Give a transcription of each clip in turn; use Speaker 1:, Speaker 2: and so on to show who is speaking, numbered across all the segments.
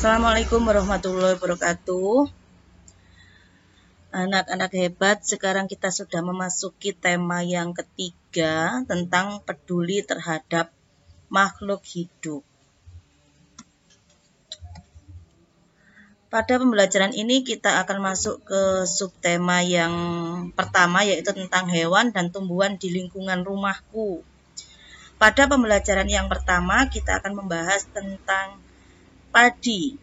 Speaker 1: Assalamualaikum warahmatullahi wabarakatuh. Anak-anak hebat, sekarang kita sudah memasuki tema yang ketiga tentang peduli terhadap makhluk hidup. Pada pembelajaran ini kita akan masuk ke subtema yang pertama, yaitu tentang hewan dan tumbuhan di lingkungan rumahku. Pada pembelajaran yang pertama kita akan membahas tentang padi.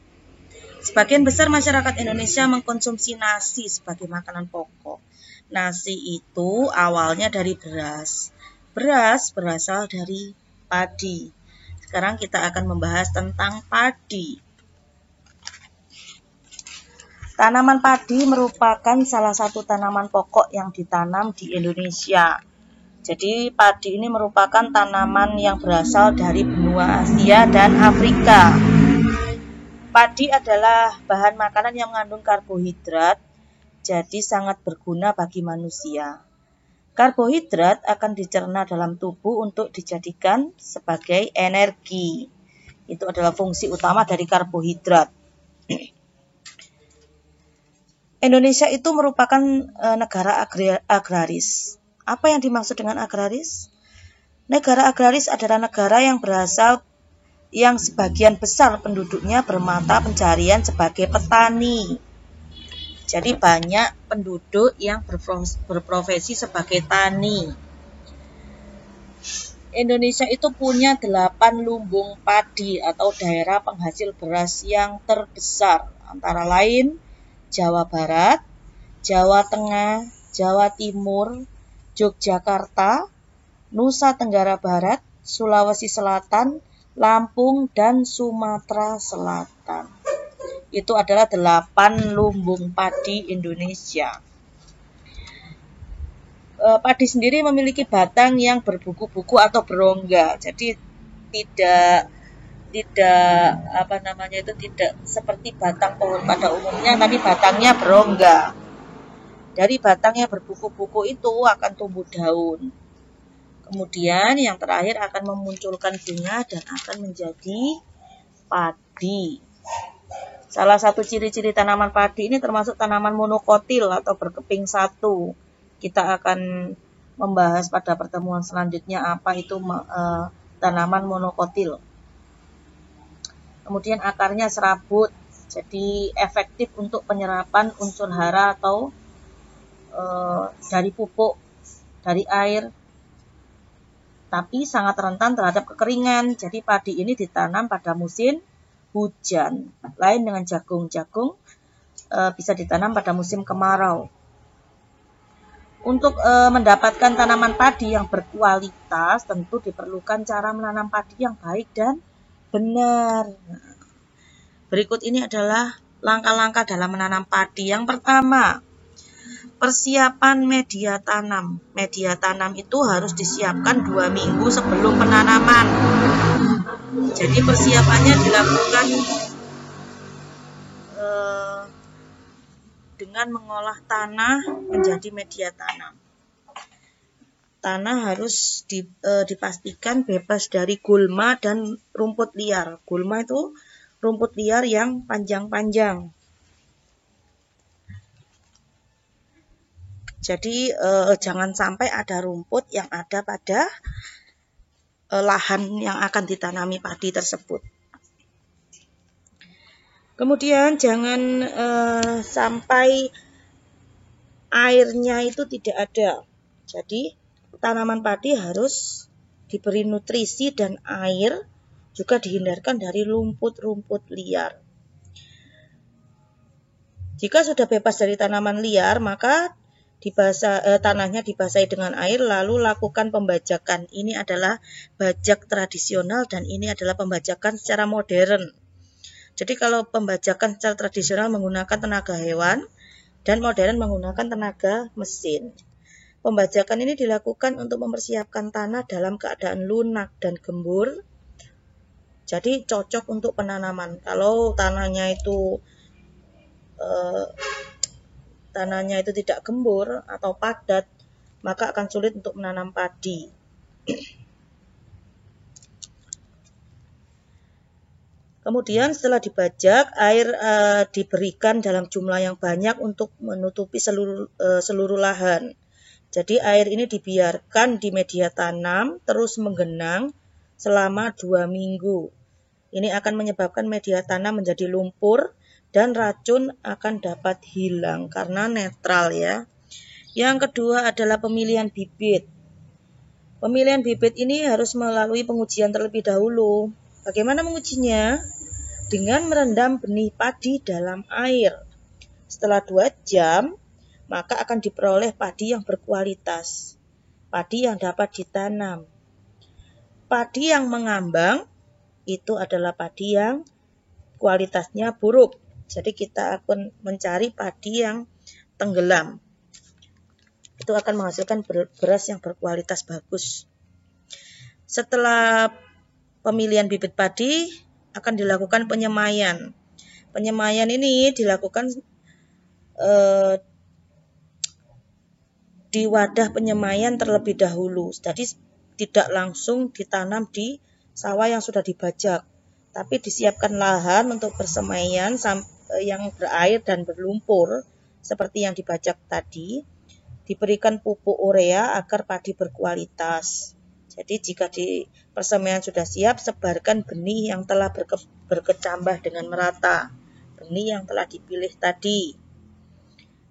Speaker 1: Sebagian besar masyarakat Indonesia mengkonsumsi nasi sebagai makanan pokok. Nasi itu awalnya dari beras. Beras berasal dari padi. Sekarang kita akan membahas tentang padi. Tanaman padi merupakan salah satu tanaman pokok yang ditanam di Indonesia. Jadi padi ini merupakan tanaman yang berasal dari benua Asia dan Afrika. Padi adalah bahan makanan yang mengandung karbohidrat, jadi sangat berguna bagi manusia. Karbohidrat akan dicerna dalam tubuh untuk dijadikan sebagai energi. Itu adalah fungsi utama dari karbohidrat. Indonesia itu merupakan negara agraris. Apa yang dimaksud dengan agraris? Negara agraris adalah negara yang sebagian besar penduduknya bermata pencarian sebagai petani. Jadi banyak penduduk yang berprofesi sebagai tani. Indonesia itu punya 8 lumbung padi atau daerah penghasil beras yang terbesar, antara lain Jawa Barat, Jawa Tengah, Jawa Timur, Yogyakarta, Nusa Tenggara Barat, Sulawesi Selatan, Lampung, dan Sumatera Selatan. Itu adalah 8 lumbung padi Indonesia. Padi sendiri memiliki batang yang berbuku-buku atau berongga. Jadi tidak seperti batang pohon pada umumnya, tapi batangnya berongga. Dari batang yang berbuku-buku itu akan tumbuh daun. Kemudian yang terakhir akan memunculkan bunga dan akan menjadi padi. Salah satu ciri-ciri tanaman padi ini termasuk tanaman monokotil atau berkeping satu. Kita akan membahas pada pertemuan selanjutnya apa itu tanaman monokotil. Kemudian akarnya serabut, jadi efektif untuk penyerapan unsur hara atau dari pupuk, dari air. Tapi sangat rentan terhadap kekeringan. Jadi padi ini ditanam pada musim hujan. Lain dengan jagung. Jagung bisa ditanam pada musim kemarau. Untuk mendapatkan tanaman padi yang berkualitas, tentu diperlukan cara menanam padi yang baik dan benar. Berikut ini adalah langkah-langkah dalam menanam padi. Yang pertama, persiapan media tanam. Media tanam itu harus disiapkan 2 minggu sebelum penanaman. Jadi persiapannya dilakukan dengan mengolah tanah menjadi media tanam. Tanah harus dipastikan bebas dari gulma dan rumput liar. Gulma itu rumput liar yang panjang-panjang. Jadi jangan sampai ada rumput yang ada pada lahan yang akan ditanami padi tersebut. Kemudian jangan sampai airnya itu tidak ada. Jadi tanaman padi harus diberi nutrisi dan air, juga dihindarkan dari rumput-rumput liar. Jika sudah bebas dari tanaman liar, maka tanahnya dibasahi dengan air, lalu lakukan pembajakan. Ini adalah bajak tradisional dan ini adalah pembajakan secara modern. Jadi kalau pembajakan secara tradisional menggunakan tenaga hewan dan modern menggunakan tenaga mesin. Pembajakan ini dilakukan untuk mempersiapkan tanah dalam keadaan lunak dan gembur. Jadi cocok untuk penanaman. Kalau tanahnya itu tidak gembur atau padat, maka akan sulit untuk menanam padi. Kemudian setelah dibajak, air diberikan dalam jumlah yang banyak untuk menutupi seluruh lahan. Jadi air ini dibiarkan di media tanam terus menggenang selama 2 minggu. Ini akan menyebabkan media tanam menjadi lumpur dan racun akan dapat hilang karena netral ya. Yang kedua adalah pemilihan bibit. Pemilihan bibit ini harus melalui pengujian terlebih dahulu. Bagaimana mengujinya? Dengan merendam benih padi dalam air. Setelah 2 jam, maka akan diperoleh padi yang berkualitas. Padi yang dapat ditanam. Padi yang mengambang itu adalah padi yang kualitasnya buruk. Jadi kita akan mencari padi yang tenggelam. Itu akan menghasilkan beras yang berkualitas bagus. Setelah pemilihan bibit padi, akan dilakukan penyemaian. Penyemaian ini dilakukan di wadah penyemaian terlebih dahulu. Jadi tidak langsung ditanam di sawah yang sudah dibajak, tapi disiapkan lahan untuk persemaian yang berair dan berlumpur seperti yang dibajak tadi. Diberikan pupuk urea agar padi berkualitas. Jadi jika di persemaian sudah siap, sebarkan benih yang telah berkecambah dengan merata. Benih yang telah dipilih tadi.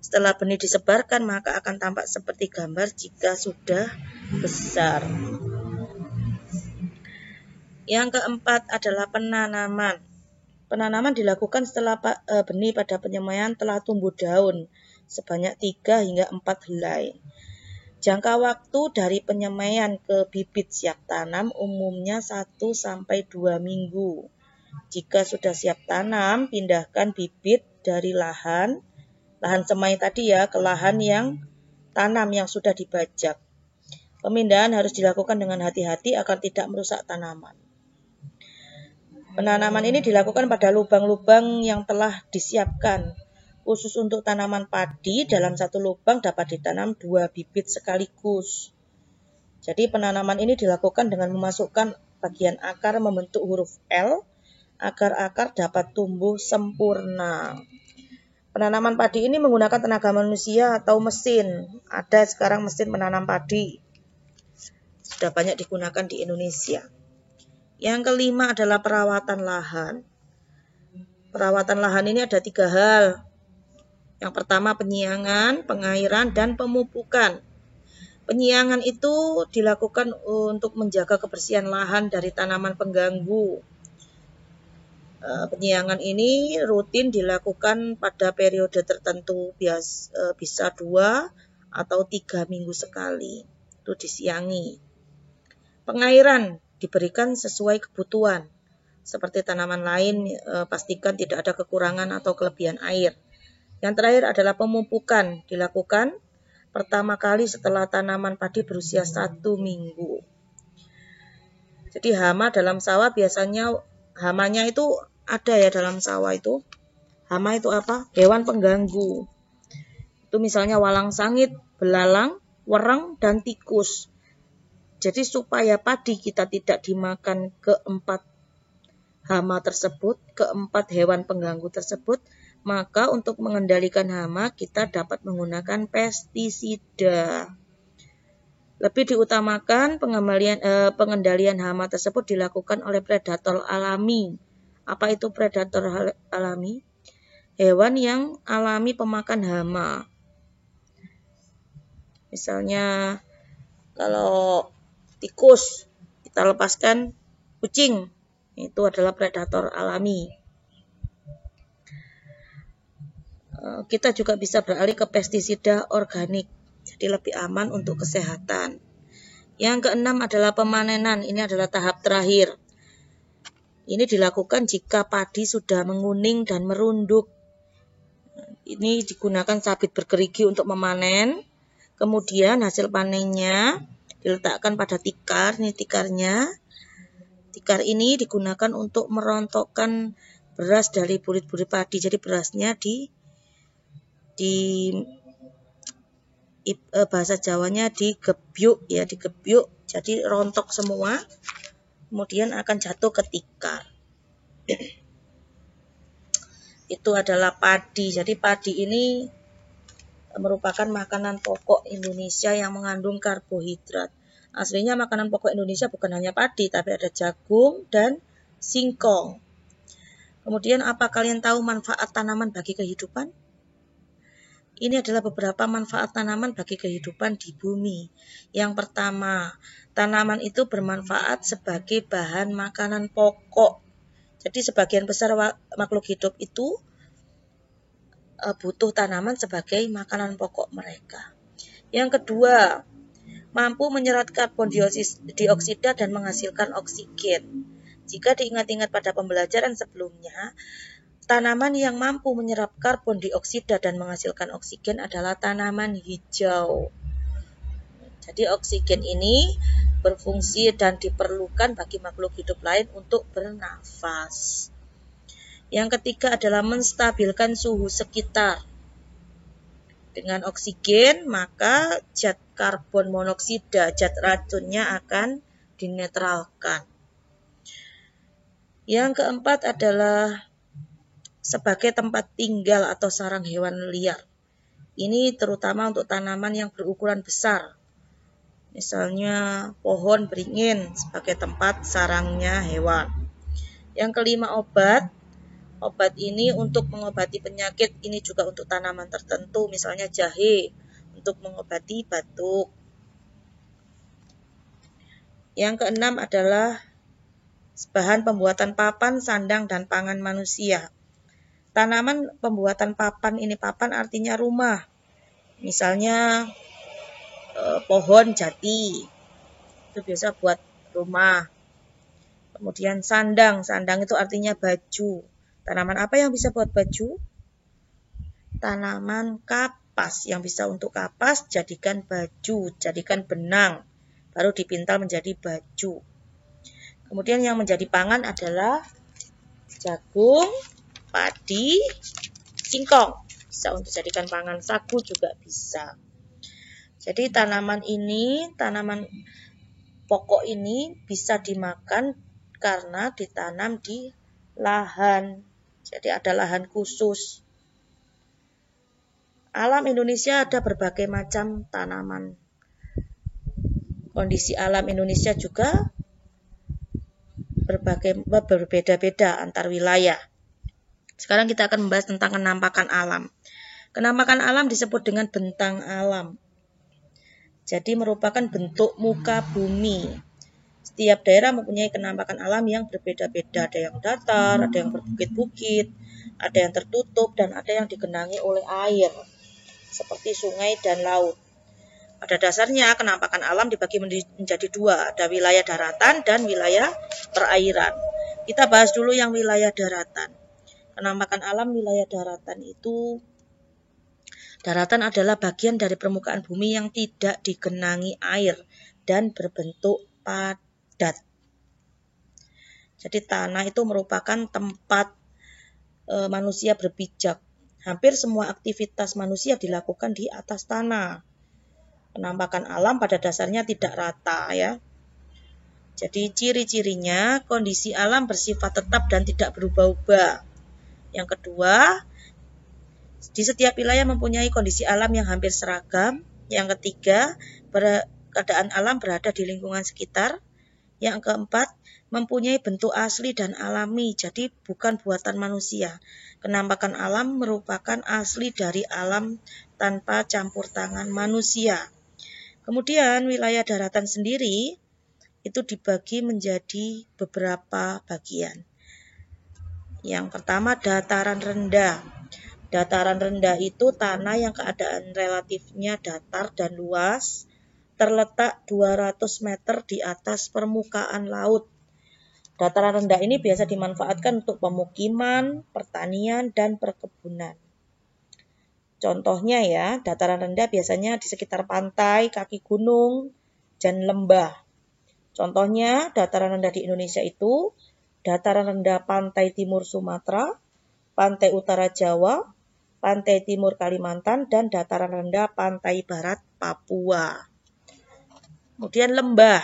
Speaker 1: Setelah benih disebarkan, maka akan tampak seperti gambar jika sudah besar. Yang keempat adalah penanaman. Penanaman dilakukan setelah benih pada penyemaian telah tumbuh daun sebanyak 3 hingga 4 helai. Jangka waktu dari penyemaian ke bibit siap tanam umumnya 1-2 minggu. Jika sudah siap tanam, pindahkan bibit dari lahan semai tadi ya ke lahan yang tanam yang sudah dibajak. Pemindahan harus dilakukan dengan hati-hati agar tidak merusak tanaman. Penanaman ini dilakukan pada lubang-lubang yang telah disiapkan. Khusus untuk tanaman padi, dalam satu lubang dapat ditanam 2 bibit sekaligus. Jadi penanaman ini dilakukan dengan memasukkan bagian akar membentuk huruf L agar akar dapat tumbuh sempurna. Penanaman padi ini menggunakan tenaga manusia atau mesin. Ada sekarang mesin penanam padi. Sudah banyak digunakan di Indonesia. Yang kelima adalah perawatan lahan. Perawatan lahan ini ada 3 hal. Yang pertama penyiangan, pengairan, dan pemupukan. Penyiangan itu dilakukan untuk menjaga kebersihan lahan dari tanaman pengganggu. Penyiangan ini rutin dilakukan pada periode tertentu, bisa 2 atau 3 minggu sekali. Itu disiangi. Pengairan diberikan sesuai kebutuhan. Seperti tanaman lain, pastikan tidak ada kekurangan atau kelebihan air. Yang terakhir adalah pemupukan, dilakukan pertama kali setelah tanaman padi berusia 1 minggu. Jadi hama dalam sawah biasanya, hamanya itu ada ya dalam sawah itu. Hama itu apa? Hewan pengganggu. Itu misalnya walang sangit, belalang, wereng, dan tikus. Jadi supaya padi kita tidak dimakan keempat hama tersebut, keempat hewan pengganggu tersebut, maka untuk mengendalikan hama kita dapat menggunakan pestisida. Lebih diutamakan pengendalian hama tersebut dilakukan oleh predator alami. Apa itu predator alami? Hewan yang alami pemakan hama. Misalnya kalau tikus kita lepaskan kucing, itu adalah predator alami. Kita juga bisa beralih ke pestisida organik, jadi lebih aman untuk kesehatan. Yang keenam adalah pemanenan, ini adalah tahap terakhir. Ini dilakukan jika padi sudah menguning dan merunduk. Ini digunakan sabit bergerigi untuk memanen. Kemudian hasil panennya diletakkan pada tikar, ini tikarnya. Tikar ini digunakan untuk merontokkan beras dari burit-burit padi. Jadi berasnya di bahasa Jawanya digebyuk ya, digebyuk. Jadi rontok semua. Kemudian akan jatuh ke tikar. itu adalah padi. Jadi padi ini merupakan makanan pokok Indonesia yang mengandung karbohidrat. Aslinya makanan pokok Indonesia bukan hanya padi, tapi ada jagung dan singkong. Kemudian apa kalian tahu manfaat tanaman bagi kehidupan? Ini adalah beberapa manfaat tanaman bagi kehidupan di bumi. Yang pertama, tanaman itu bermanfaat sebagai bahan makanan pokok. Jadi sebagian besar makhluk hidup itu butuh tanaman sebagai makanan pokok mereka. Yang kedua, mampu menyerap karbon dioksida dan menghasilkan oksigen. Jika diingat-ingat pada pembelajaran sebelumnya, tanaman yang mampu menyerap karbon dioksida dan menghasilkan oksigen adalah tanaman hijau. Jadi oksigen ini berfungsi dan diperlukan bagi makhluk hidup lain untuk bernafas. Yang ketiga adalah menstabilkan suhu sekitar. Dengan oksigen, maka zat karbon monoksida, zat racunnya akan dinetralkan. Yang keempat adalah sebagai tempat tinggal atau sarang hewan liar. Ini terutama untuk tanaman yang berukuran besar. Misalnya pohon beringin sebagai tempat sarangnya hewan. Yang kelima, obat. Obat ini untuk mengobati penyakit, ini juga untuk tanaman tertentu, misalnya jahe untuk mengobati batuk. Yang keenam adalah bahan pembuatan papan, sandang, dan pangan manusia. Tanaman pembuatan papan ini, papan artinya rumah. Misalnya pohon jati, itu biasa buat rumah. Kemudian sandang, sandang itu artinya baju. Tanaman apa yang bisa buat baju? Tanaman kapas yang bisa untuk kapas, jadikan baju, jadikan benang, baru dipintal menjadi baju. Kemudian yang menjadi pangan adalah jagung, padi, singkong. Bisa untuk jadikan pangan, sagu juga bisa. Jadi tanaman ini, tanaman pokok ini bisa dimakan karena ditanam di lahan. Jadi ada lahan khusus. Alam Indonesia ada berbagai macam tanaman. Kondisi alam Indonesia juga berbeda-beda antar wilayah. Sekarang kita akan membahas tentang kenampakan alam. Kenampakan alam disebut dengan bentang alam. Jadi merupakan bentuk muka bumi. Setiap daerah mempunyai kenampakan alam yang berbeda-beda. Ada yang datar, ada yang berbukit-bukit, ada yang tertutup, dan ada yang digenangi oleh air, seperti sungai dan laut. Pada dasarnya, kenampakan alam dibagi menjadi dua. Ada wilayah daratan dan wilayah perairan. Kita bahas dulu yang wilayah daratan. Kenampakan alam wilayah daratan itu, daratan adalah bagian dari permukaan bumi yang tidak digenangi air dan berbentuk padat. Jadi tanah itu merupakan tempat manusia berpijak. Hampir semua aktivitas manusia dilakukan di atas tanah. Penampakan alam pada dasarnya tidak rata ya. Jadi ciri-cirinya kondisi alam bersifat tetap dan tidak berubah-ubah. Yang kedua, di setiap wilayah mempunyai kondisi alam yang hampir seragam. Yang ketiga, keadaan alam berada di lingkungan sekitar. Yang keempat, mempunyai bentuk asli dan alami, jadi bukan buatan manusia. Kenampakan alam merupakan asli dari alam tanpa campur tangan manusia. Kemudian wilayah daratan sendiri itu dibagi menjadi beberapa bagian. Yang pertama, dataran rendah. Dataran rendah itu tanah yang keadaan relatifnya datar dan luas, terletak 200 meter di atas permukaan laut. Dataran rendah ini biasa dimanfaatkan untuk pemukiman, pertanian, dan perkebunan. Contohnya ya, dataran rendah biasanya di sekitar pantai, kaki gunung, dan lembah. Contohnya, dataran rendah di Indonesia itu dataran rendah pantai timur Sumatera, pantai utara Jawa, pantai timur Kalimantan, dan dataran rendah pantai barat Papua. Kemudian lembah.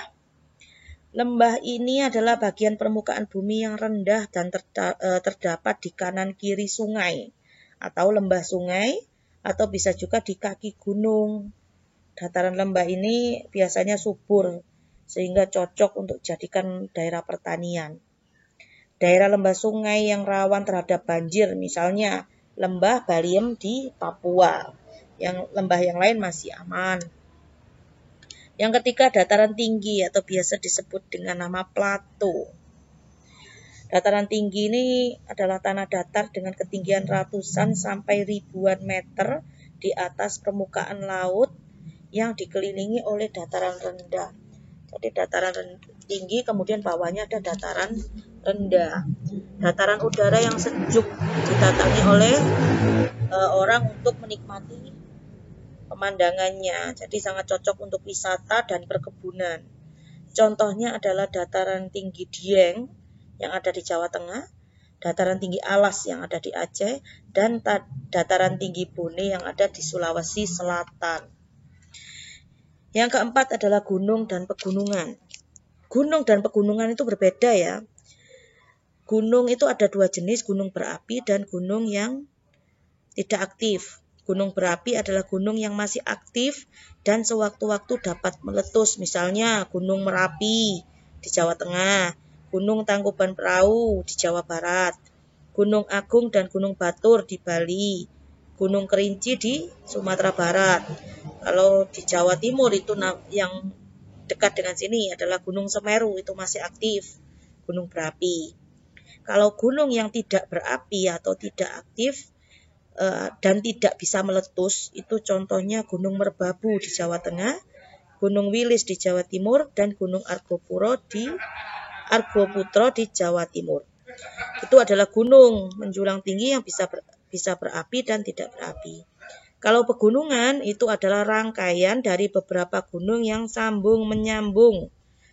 Speaker 1: Lembah ini adalah bagian permukaan bumi yang rendah dan terdapat di kanan kiri sungai atau lembah sungai, atau bisa juga di kaki gunung. Dataran lembah ini biasanya subur sehingga cocok untuk dijadikan daerah pertanian. Daerah lembah sungai yang rawan terhadap banjir, misalnya lembah Baliem di Papua. Yang lembah yang lain masih aman. Yang ketiga, dataran tinggi atau biasa disebut dengan nama plato. Dataran tinggi ini adalah tanah datar dengan ketinggian ratusan sampai ribuan meter di atas permukaan laut yang dikelilingi oleh dataran rendah. Jadi dataran tinggi, kemudian bawahnya ada dataran rendah. Dataran udara yang sejuk didatangi oleh orang untuk menikmati pemandangannya. Jadi sangat cocok untuk wisata dan perkebunan. Contohnya adalah dataran tinggi Dieng yang ada di Jawa Tengah, dataran tinggi Alas yang ada di Aceh, dan dataran tinggi Bone yang ada di Sulawesi Selatan. Yang keempat adalah gunung dan pegunungan. Gunung dan pegunungan itu berbeda ya. Gunung itu ada dua jenis, gunung berapi dan gunung yang tidak aktif. Gunung berapi adalah gunung yang masih aktif dan sewaktu-waktu dapat meletus. Misalnya Gunung Merapi di Jawa Tengah, Gunung Tangkuban Perahu di Jawa Barat, Gunung Agung dan Gunung Batur di Bali, Gunung Kerinci di Sumatera Barat. Kalau di Jawa Timur itu yang dekat dengan sini adalah Gunung Semeru, itu masih aktif, gunung berapi. Kalau gunung yang tidak berapi atau tidak aktif dan tidak bisa meletus, itu contohnya Gunung Merbabu di Jawa Tengah, Gunung Wilis di Jawa Timur, dan Gunung Argopuro Argoputro di Jawa Timur. Itu adalah gunung menjulang tinggi yang bisa berapi dan tidak berapi. Kalau pegunungan itu adalah rangkaian dari beberapa gunung yang sambung menyambung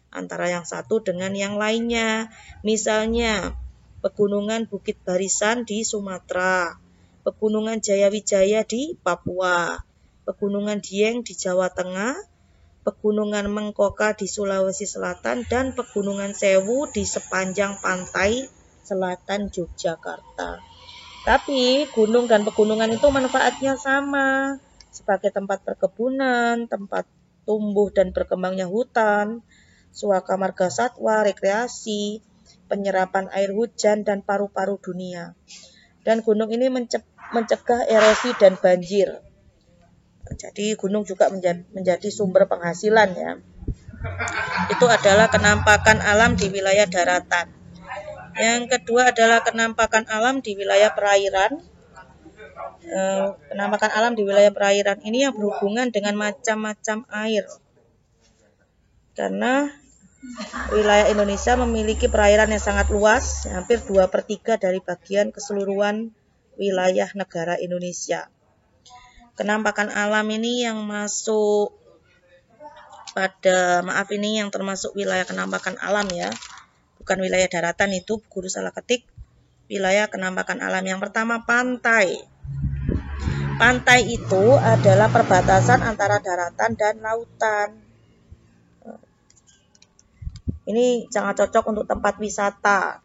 Speaker 1: antara yang satu dengan yang lainnya. Misalnya Pegunungan Bukit Barisan di Sumatera, Pegunungan Jayawijaya di Papua, Pegunungan Dieng di Jawa Tengah, Pegunungan Mengkoka di Sulawesi Selatan, dan Pegunungan Sewu di sepanjang pantai selatan Yogyakarta. Tapi gunung dan pegunungan itu manfaatnya sama, sebagai tempat perkebunan, tempat tumbuh dan berkembangnya hutan, suaka marga satwa, rekreasi, penyerapan air hujan, dan paru-paru dunia. Dan gunung ini mencegah erosi dan banjir. Jadi gunung juga menjadi sumber penghasilan ya. Itu adalah kenampakan alam di wilayah daratan. Yang kedua adalah kenampakan alam di wilayah perairan. Penampakan alam di wilayah perairan ini yang berhubungan dengan macam-macam air. Karena wilayah Indonesia memiliki perairan yang sangat luas, hampir 2/3 dari bagian keseluruhan wilayah negara Indonesia. Kenampakan alam ini yang masuk yang termasuk wilayah kenampakan alam ya. Bukan wilayah daratan, itu guru salah ketik. Wilayah kenampakan alam yang pertama, pantai. Pantai itu adalah perbatasan antara daratan dan lautan. Ini sangat cocok untuk tempat wisata.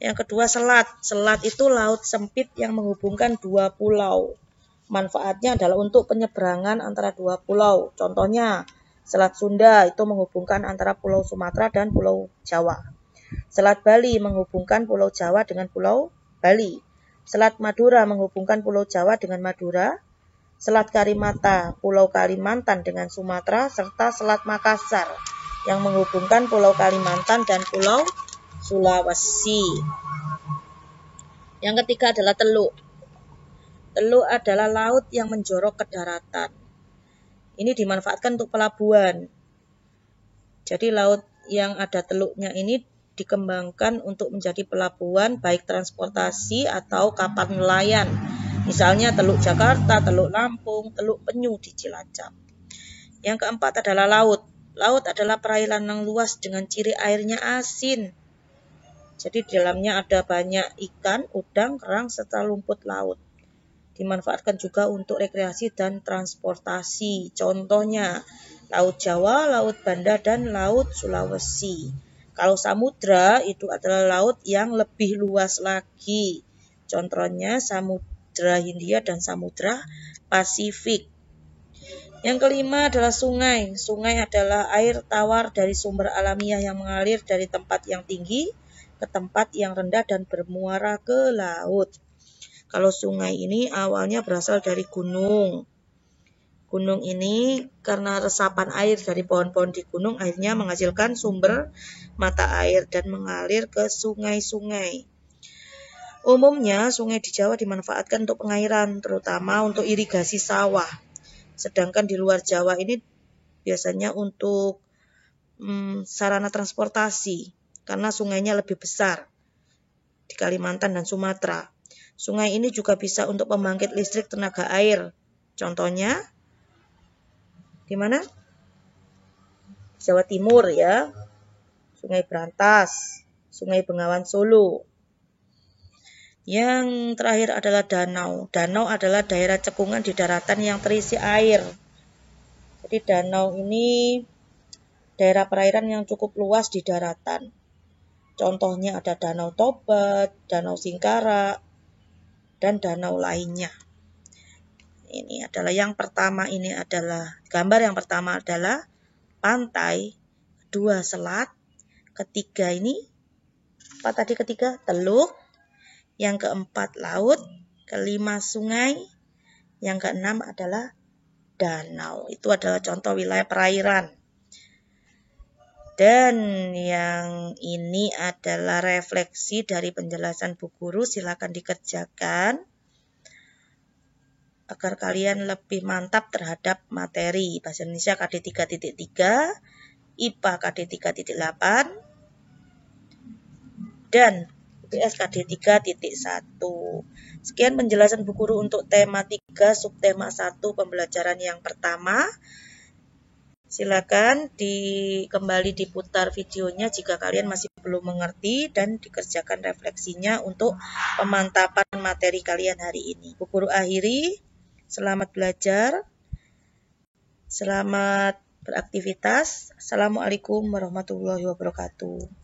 Speaker 1: Yang kedua, selat. Selat itu laut sempit yang menghubungkan dua pulau. Manfaatnya adalah untuk penyeberangan antara dua pulau. Contohnya, Selat Sunda itu menghubungkan antara Pulau Sumatera dan Pulau Jawa. Selat Bali menghubungkan Pulau Jawa dengan Pulau Bali. Selat Madura menghubungkan Pulau Jawa dengan Madura. Selat Karimata, Pulau Kalimantan dengan Sumatera, serta Selat Makassar yang menghubungkan Pulau Kalimantan dan Pulau Sulawesi. Yang ketiga adalah teluk. Teluk adalah laut yang menjorok ke daratan. Ini dimanfaatkan untuk pelabuhan. Jadi laut yang ada teluknya ini dikembangkan untuk menjadi pelabuhan, baik transportasi atau kapal nelayan. Misalnya Teluk Jakarta, Teluk Lampung, Teluk Penyu di Cilacap. Yang keempat adalah laut. Laut adalah perairan yang luas dengan ciri airnya asin. Jadi di dalamnya ada banyak ikan, udang, kerang, serta lumpur laut. Dimanfaatkan juga untuk rekreasi dan transportasi. Contohnya Laut Jawa, Laut Banda, dan Laut Sulawesi. Kalau samudra itu adalah laut yang lebih luas lagi. Contohnya Samudra Hindia dan Samudra Pasifik. Yang kelima adalah sungai. Sungai adalah air tawar dari sumber alamiah yang mengalir dari tempat yang tinggi ke tempat yang rendah dan bermuara ke laut. Kalau sungai ini awalnya berasal dari gunung. Gunung ini karena resapan air dari pohon-pohon di gunung akhirnya menghasilkan sumber mata air dan mengalir ke sungai-sungai. Umumnya sungai di Jawa dimanfaatkan untuk pengairan, terutama untuk irigasi sawah. Sedangkan di luar Jawa ini biasanya untuk sarana transportasi, karena sungainya lebih besar di Kalimantan dan Sumatera. Sungai ini juga bisa untuk pembangkit listrik tenaga air. Contohnya di mana? Jawa Timur ya. Sungai Brantas, Sungai Bengawan Solo. Yang terakhir adalah danau. Danau adalah daerah cekungan di daratan yang terisi air. Jadi danau ini daerah perairan yang cukup luas di daratan. Contohnya ada Danau Toba, Danau Singkara, dan danau lainnya. Ini adalah yang pertama, ini adalah gambar yang pertama adalah pantai, kedua selat, ketiga ini apa tadi ketiga? Teluk, yang keempat laut, kelima sungai, yang keenam adalah danau. Itu adalah contoh wilayah perairan. Dan yang ini adalah refleksi dari penjelasan Bu Guru, silakan dikerjakan agar kalian lebih mantap terhadap materi Bahasa Indonesia KD 3.3, IPA KD 3.8, dan UPS KD 3.1. Sekian penjelasan Bu Guru untuk tema 3 subtema 1 pembelajaran yang pertama. Silakan kembali diputar videonya jika kalian masih belum mengerti dan dikerjakan refleksinya untuk pemantapan materi kalian hari ini. Bu Guru akhiri. Selamat belajar, selamat beraktivitas. Assalamualaikum warahmatullahi wabarakatuh.